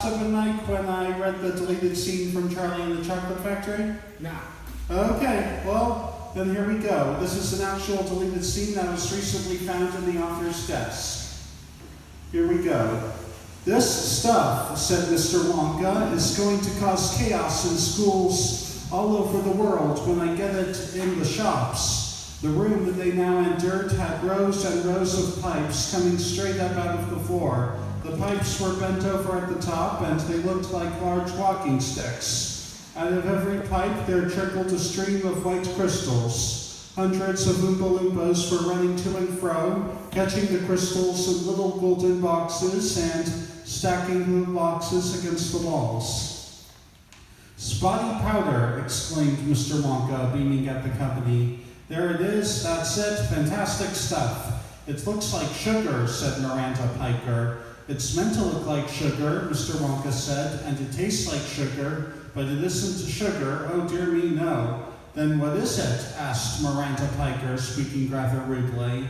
Open mic when I read the deleted scene from Charlie and the Chocolate Factory? Nah. Okay, well, then here we go. This is an actual deleted scene that was recently found in the author's desk. Here we go. This stuff, said Mr. Wonka, is going to cause chaos in schools all over the world when I get it in the shops. The room that they now entered had rows and rows of pipes coming straight up out of the floor. The pipes were bent over at the top, and they looked like large walking sticks. Out of every pipe there trickled a stream of white crystals. Hundreds of Oompa Loompas were running to and fro, catching the crystals in little golden boxes and stacking the boxes against the walls. "Spotty powder," exclaimed Mr. Wonka, beaming at the company. "There it is, that's it, fantastic stuff." "It looks like sugar," said Miranda Piker. "It's meant to look like sugar," Mr. Wonka said, "and it tastes like sugar, but it isn't sugar, oh dear me, no." "Then what is it?" asked Miranda Piker, speaking rather rudely.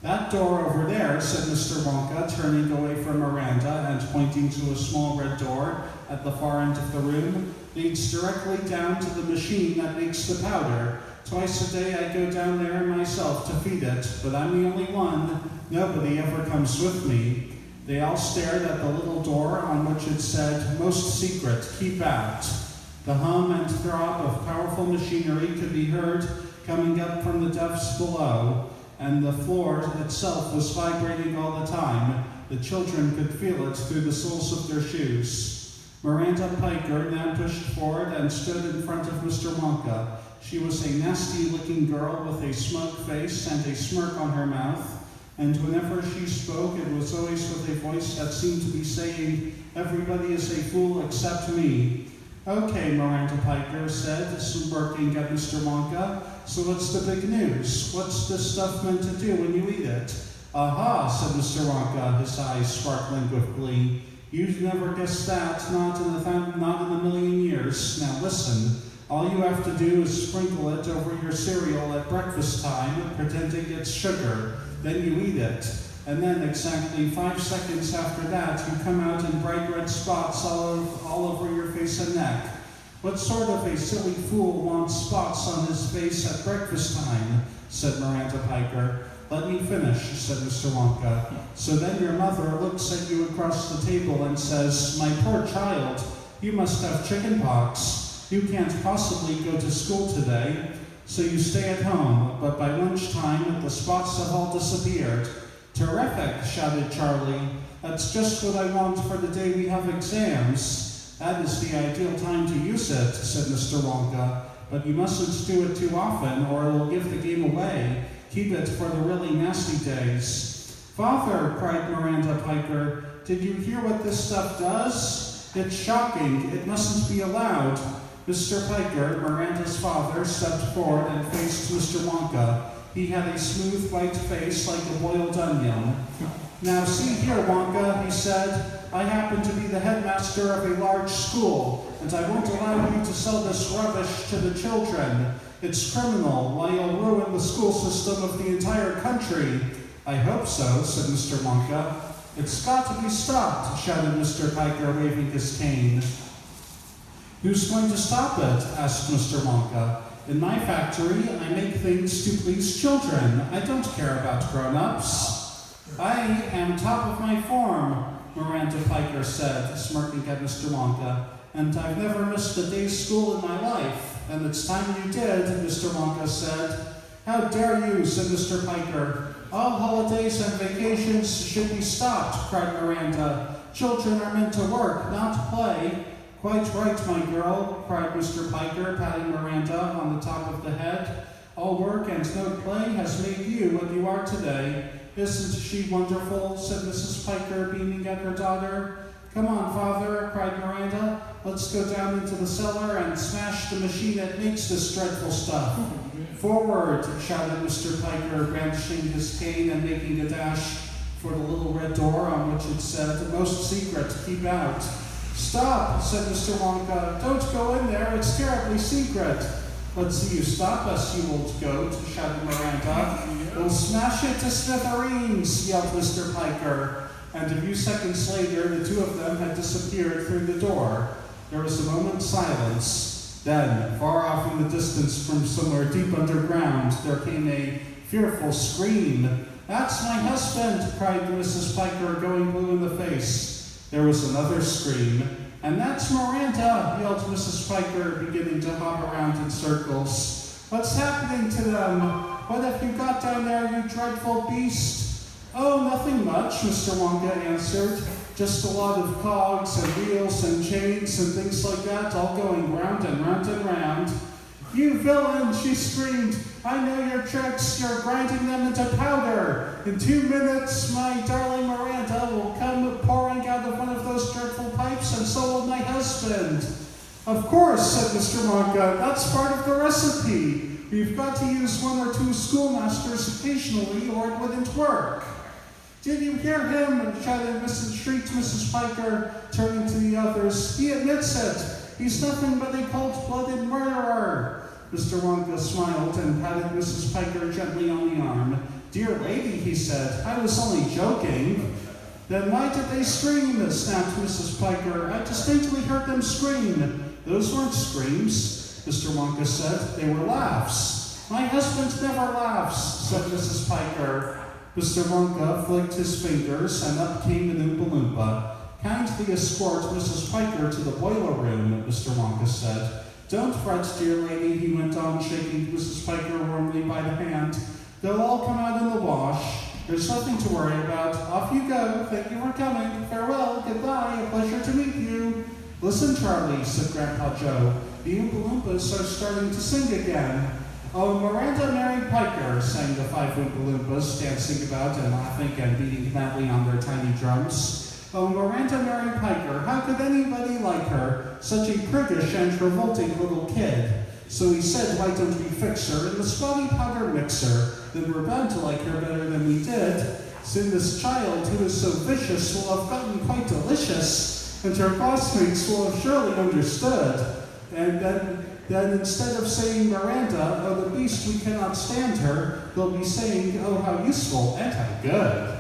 "That door over there," said Mr. Wonka, turning away from Miranda and pointing to a small red door at the far end of the room, "leads directly down to the machine that makes the powder. Twice a day I go down there myself to feed it, but I'm the only one. Nobody ever comes with me." They all stared at the little door on which it said, "Most secret, keep out." The hum and throb of powerful machinery could be heard coming up from the depths below, and the floor itself was vibrating all the time. The children could feel it through the soles of their shoes. Miranda Piker now pushed forward and stood in front of Mr. Wonka. She was a nasty-looking girl with a smug face and a smirk on her mouth, and whenever she spoke, it was always with a voice that seemed to be saying, "Everybody is a fool except me." "Okay," Miranda Piker said, smirking at Mr. Wonka, "so what's the big news? What's this stuff meant to do when you eat it?" "Aha," said Mr. Wonka, his eyes sparkling with glee. "You'd never guess that, not in a million years. Now listen. All you have to do is sprinkle it over your cereal at breakfast time, pretending it's sugar. Then you eat it. And then exactly 5 seconds after that, you come out in bright red spots all over your face and neck. What sort of a silly fool wants spots on his face at breakfast time?" said Miranda Piker. "Let me finish," said Mr. Wonka. "So then your mother looks at you across the table and says, 'My poor child, you must have chicken pox. You can't possibly go to school today.' So you stay at home, but by lunchtime the spots have all disappeared." "Terrific," shouted Charlie. "That's just what I want for the day we have exams." "That is the ideal time to use it," said Mr. Wonka. "But you mustn't do it too often or it'll give the game away. Keep it for the really nasty days." "Father," cried Miranda Piker, "did you hear what this stuff does? It's shocking. It mustn't be allowed." Mr. Piker, Miranda's father, stepped forward and faced Mr. Wonka. He had a smooth white face like a boiled onion. "Now see here, Wonka," he said, "I happen to be the headmaster of a large school, and I won't allow you to sell this rubbish to the children. It's criminal. Why, you'll ruin the school system of the entire country." "I hope so," said Mr. Wonka. "It's got to be stopped," shouted Mr. Piker, waving his cane. "Who's going to stop it?" asked Mr. Wonka. "In my factory, I make things to please children. I don't care about grown-ups." "I am top of my form," Miranda Piker said, smirking at Mr. Wonka, "and I've never missed a day's school in my life." "And it's time you did," Mr. Wonka said. "How dare you," said Mr. Piker. "All holidays and vacations should be stopped," cried Miranda. "Children are meant to work, not play." "Quite right, my girl," cried Mr. Piker, patting Miranda on the top of the head. "All work and no play has made you what you are today. Isn't she wonderful?" said Mrs. Piker, beaming at her daughter. "Come on, Father," cried Miranda. "Let's go down into the cellar and smash the machine that makes this dreadful stuff." "Forward," shouted Mr. Piker, brandishing his cane and making a dash for the little red door on which it said, "Most secret, keep out." "Stop," said Mr. Wonka. "Don't go in there, it's terribly secret." "Let's see you stop us, you old goat," shouted Miranda. "We'll smash it to smithereens," yelled Mr. Piker. and a few seconds later, the two of them had disappeared through the door. There was a moment's silence. Then, far off in the distance from somewhere deep underground, there came a fearful scream. "That's my husband!" cried Mrs. Piker, going blue in the face. There was another scream. "And that's Miranda!" yelled Mrs. Piker, beginning to hop around in circles. "What's happening to them? What have you got down there, you dreadful beast?" "Oh, nothing much," Mr. Wonka answered. "Just a lot of cogs and wheels and chains and things like that, all going round and round and round." "You villain!" she screamed. "I know your tricks. You're grinding them into powder. In 2 minutes, my darling Miranda will come pouring out of one of those dreadful pipes, and so will my husband." "Of course," said Mr. Wonka. "That's part of the recipe. We've got to use 1 or 2 schoolmasters occasionally, or it wouldn't work." "Did you hear him?" shrieked Mrs. Piker, turning to the others. "He admits it. He's nothing but a cold-blooded murderer." Mr. Wonka smiled and patted Mrs. Piker gently on the arm. "Dear lady," he said, "I was only joking." "Then why did they scream?" snapped Mrs. Piker. "I distinctly heard them scream." "Those weren't screams," Mr. Wonka said. "They were laughs." "My husband never laughs," said Mrs. Piker. Mr. Wonka flicked his fingers, and up came an Oompa Loompa. "Kindly escort Mrs. Piker to the boiler room," Mr. Wonka said. "Don't fret, dear lady," he went on, shaking Mrs. Piker warmly by the hand. "They'll all come out in the wash. There's nothing to worry about. Off you go. Thank you for coming. Farewell. Goodbye. A pleasure to meet you." "Listen, Charlie," said Grandpa Joe. "The Oompa Loompas are starting to sing again." "Oh, Miranda Mary Piker," sang the 5 Oompa Loompas, dancing about and laughing and beating madly on their tiny drums. "Oh, Miranda Mary Piker, how could anybody like her? Such a priggish and revolting little kid." So he said, "Why don't we fix her in the spotty powder mixer? Then we're bound to like her better than we did. Soon this child, who is so vicious, will have gotten quite delicious, and her classmates will have surely understood. And then instead of saying Miranda, oh the beast, we cannot stand her, they'll be saying, oh how useful and how good."